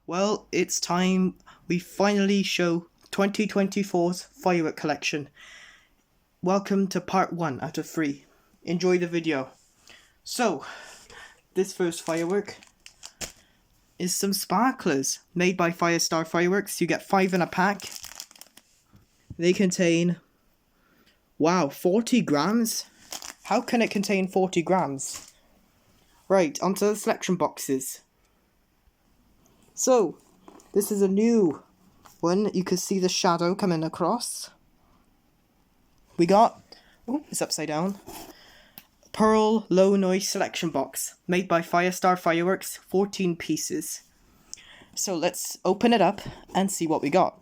Well, it's time we finally show 2024's firework collection. Welcome to part 1 out of 3. Enjoy the video. So, this first firework is some sparklers made by Firestar Fireworks. You get 5 in a pack. They contain, wow, 40 grams? How can it contain 40 grams? Right, onto the selection boxes. So, this is a new one. You can see the shadow coming across. We got, oh, it's upside down, Pearl Low Noise Selection Box, made by Firestar Fireworks, 14 pieces. So let's open it up and see what we got.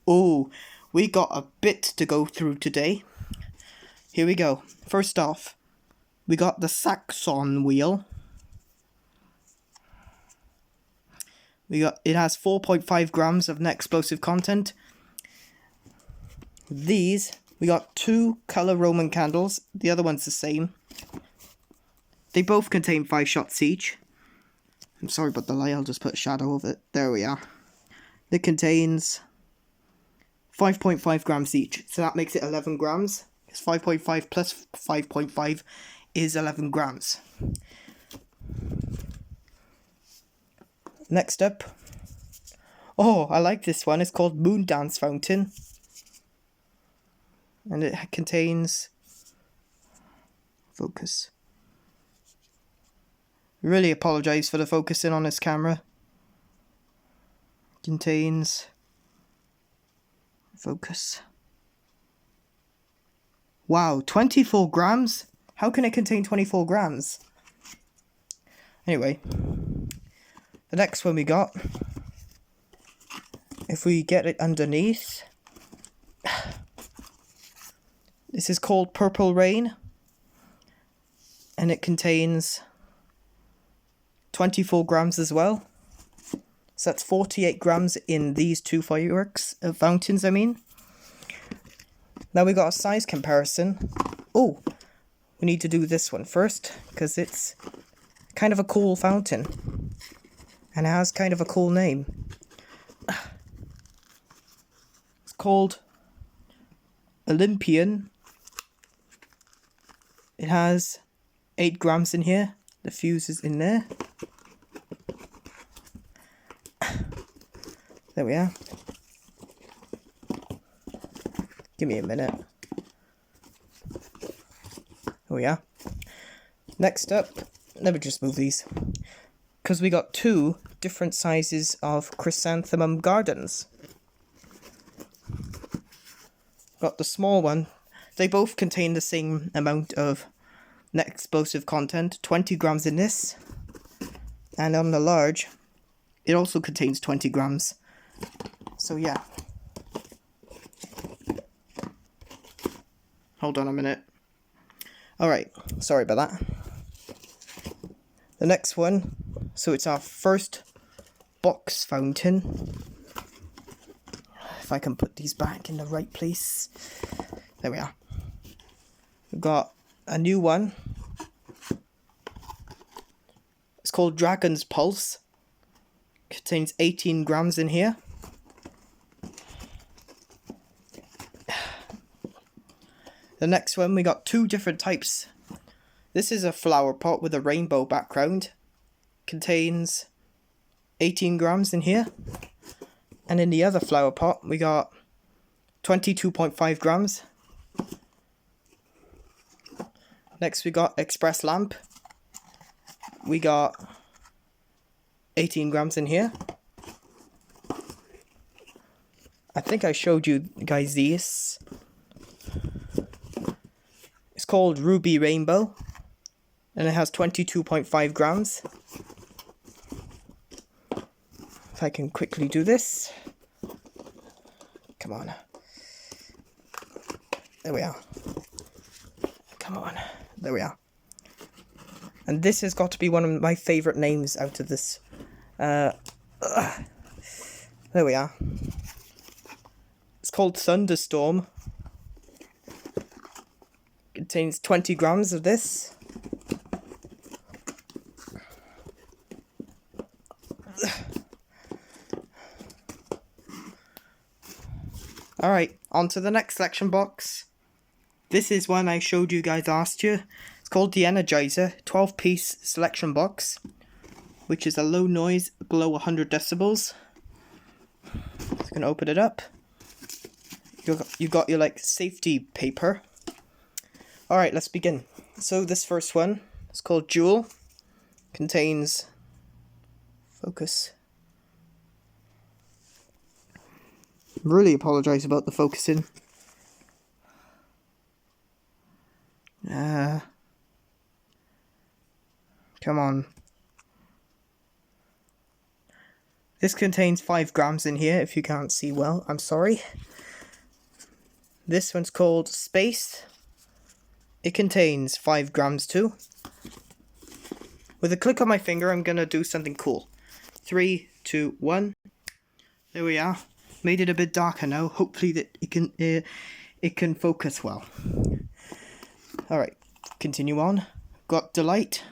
Oh, we got a bit to go through today. Here we go. First off, we got the Saxon wheel. It has 4.5 grams of net explosive content. These, we got 2 colour Roman candles. The other one's the same. They both contain 5 shots each. I'm sorry about the light, I'll just put a shadow of it. There we are. It contains 5.5 grams each, so that makes it 11 grams. It's 5.5 plus 5.5 is 11 grams. Next up, oh, I like this one. It's called Moon Dance Fountain. And it contains, focus. Really apologise for the focusing on this camera. Contains, focus. Wow, 24 grams? How can it contain 24 grams? Anyway, the next one we got, if we get it underneath, this is called Purple Rain, and it contains 24 grams as well. So that's 48 grams in these 2 fireworks, fountains I mean. Now we got a size comparison. Oh, we need to do this one first, because it's kind of a cool fountain. And it has kind of a cool name. It's called Olympian. It has 8 grams in here. The fuse is in there. There we are. Give me a minute. There we are. Next up, let me just move these. Because we got 2 different sizes of chrysanthemum gardens. Got the small one. They both contain the same amount of net explosive content, 20 grams in this. And on the large, it also contains 20 grams. So yeah. Hold on a minute. Alright, sorry about that. The next one, so it's our first box fountain. If I can put these back in the right place. There we are. We've got a new one. It's called Dragon's Pulse. Contains 18 grams in here. The next one, we got 2 different types. This is a flower pot with a rainbow background. Contains 18 grams in here. And in the other flower pot, we got 22.5 grams. Next we got Express Lamp. We got 18 grams in here. I think I showed you guys these. It's called Ruby Rainbow. And it has 22.5 grams. If I can quickly do this. Come on. There we are. Come on. There we are. And this has got to be one of my favourite names out of this. There we are. It's called Thunderstorm. Contains 20 grams of this. Alright, on to the next selection box. This is one I showed you guys last year. It's called the Energizer 12-piece selection box, which is a low noise below 100 decibels. Just gonna open it up. You got your like safety paper. Alright, let's begin. So this first one is called Jewel. Contains focus. Really apologise about the focusing. Come on. This contains 5 grams in here, if you can't see well, I'm sorry. This one's called Space. It contains 5 grams too. With a click of my finger, I'm gonna do something cool. 3, 2, 1. There we are. Made it a bit darker now. Hopefully that it can focus well. Alright, continue on. Got Delight.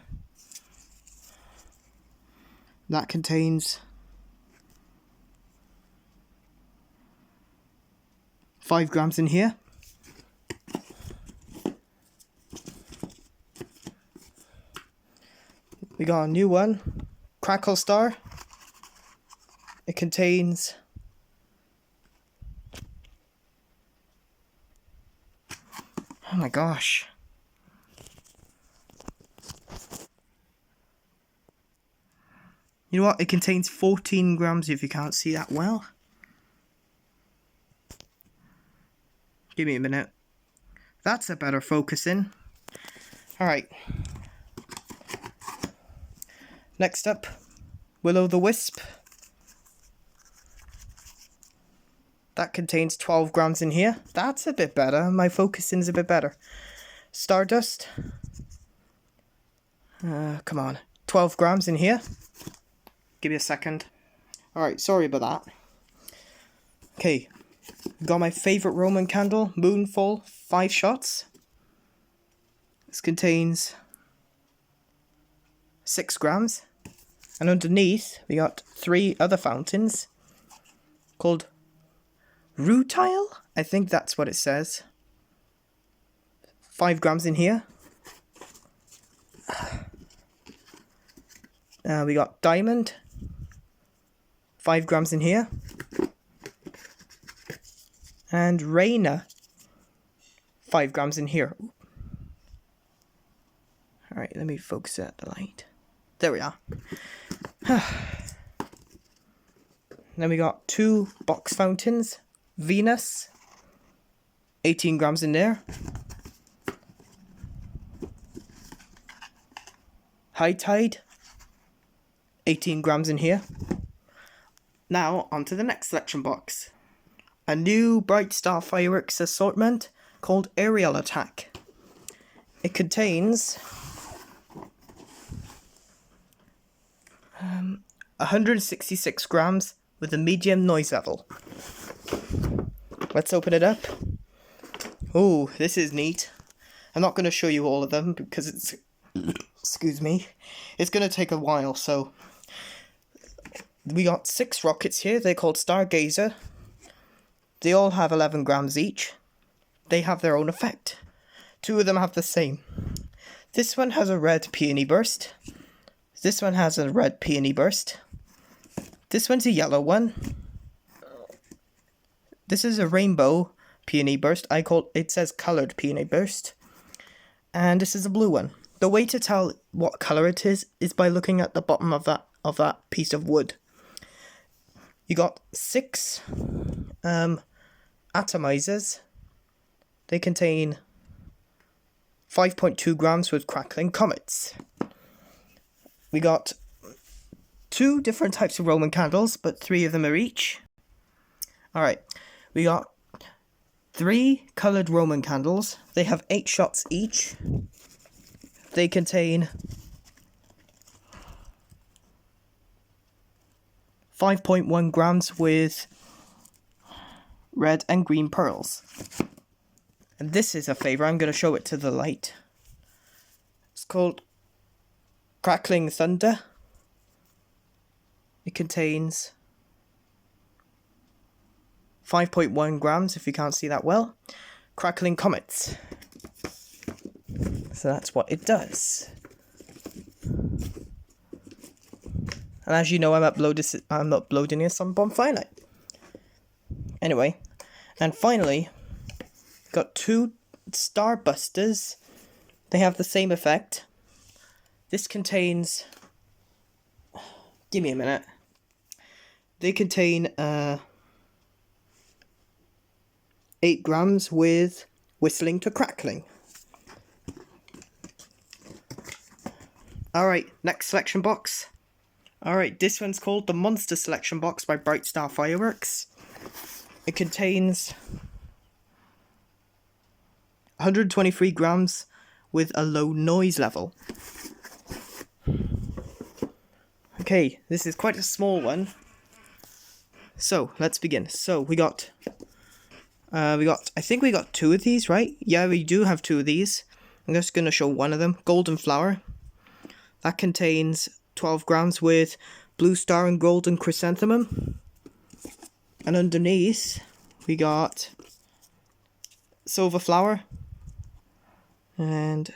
That contains 5 grams in here. We got a new one, Crackle Star. It contains 'oh my gosh. You know what? It contains 14 grams if you can't see that well. Give me a minute. That's a better focusing. Alright. Next up, Will-O-the-Wisp. That contains 12 grams in here. That's a bit better. My focusing is a bit better. Stardust. Come on. 12 grams in here. Give me a second. Alright, sorry about that. Okay. Got my favourite Roman candle, Moonfall, 5 shots. This contains 6 grams. And underneath, we got 3 other fountains called Rutile? I think that's what it says. 5 grams in here. We got Diamond. 5 grams in here. And Raina. 5 grams in here. Alright, let me focus at the light. There we are. Then we got 2 box fountains. Venus. 18 grams in there. High Tide. 18 grams in here. Now, on to the next selection box. A new Bright Star Fireworks assortment called Aerial Attack. It contains 166 grams with a medium noise level. Let's open it up. Oh, this is neat. I'm not going to show you all of them because it's, excuse me, it's going to take a while. So we got 6 rockets here. They're called Stargazer. They all have 11 grams each. They have their own effect. 2 of them have the same. This one has a red peony burst. This one has a red peony burst. This one's a yellow one. This is a rainbow peony burst. It says colored peony burst. And this is a blue one. The way to tell what color it is by looking at the bottom of that piece of wood. You got 6 atomizers. They contain 5.2 grams with crackling comets. We got 2 different types of Roman candles, but 3 of them are each. Alright, we got 3 coloured Roman candles. They have 8 shots each. They contain 5.1 grams with red and green pearls. And this is a favourite. I'm going to show it to the light. It's called Crackling Thunder. It contains 5.1 grams, if you can't see that well, crackling comets. So that's what it does. And as you know, I'm uploading this on Bonfire Night. Anyway, and finally, got 2 Starbusters. They have the same effect. This contains... Give me a minute. They contain 8 grams with whistling to crackling. Alright, next selection box. Alright, this one's called the Monster Selection Box by Bright Star Fireworks. It contains 123 grams with a low noise level. Okay, this is quite a small one. So, let's begin. So, I think we got 2 of these, right? Yeah, we do have 2 of these. I'm just going to show one of them. Golden Flower. That contains 12 grams with Blue Star and Golden Chrysanthemum. And underneath, we got Silver Flower. And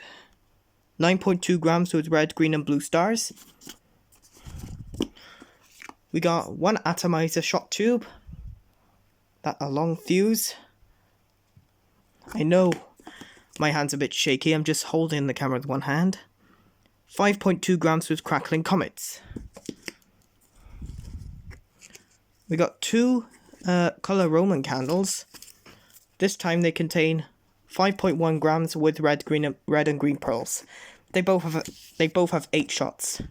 9.2 grams with Red, Green and Blue Stars. We got 1 atomizer shot tube. That a long fuse. I know my hand's a bit shaky, I'm just holding the camera with one hand. 5.2 grams with crackling comets. We got 2 color Roman candles. This time they contain 5.1 grams with red and green pearls. They both have 8 shots.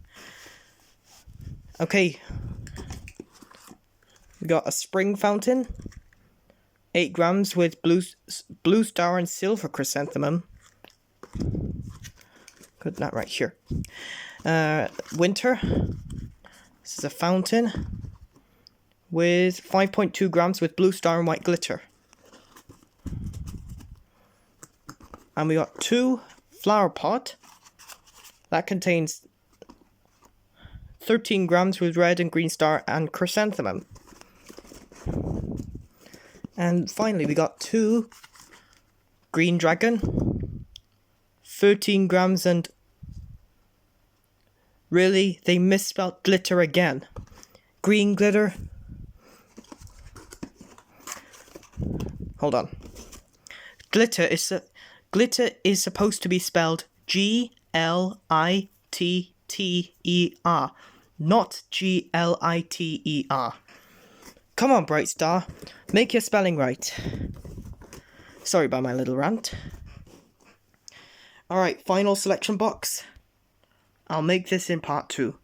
Okay. We got a spring fountain. 8 grams with blue star and silver chrysanthemum. Put that right here. Winter. This is a fountain with 5.2 grams with blue star and white glitter. And we got 2 flower pot. That contains 13 grams with red and green star and chrysanthemum. And finally, we got 2 green dragon, 13 grams and... Really? They misspelled glitter again. Green glitter. Hold on. Glitter is supposed to be spelled G-L-I-T-T-E-R, not G-L-I-T-E-R. Come on, Bright Star. Make your spelling right. Sorry about my little rant. Alright, final selection box. I'll make this in part 2.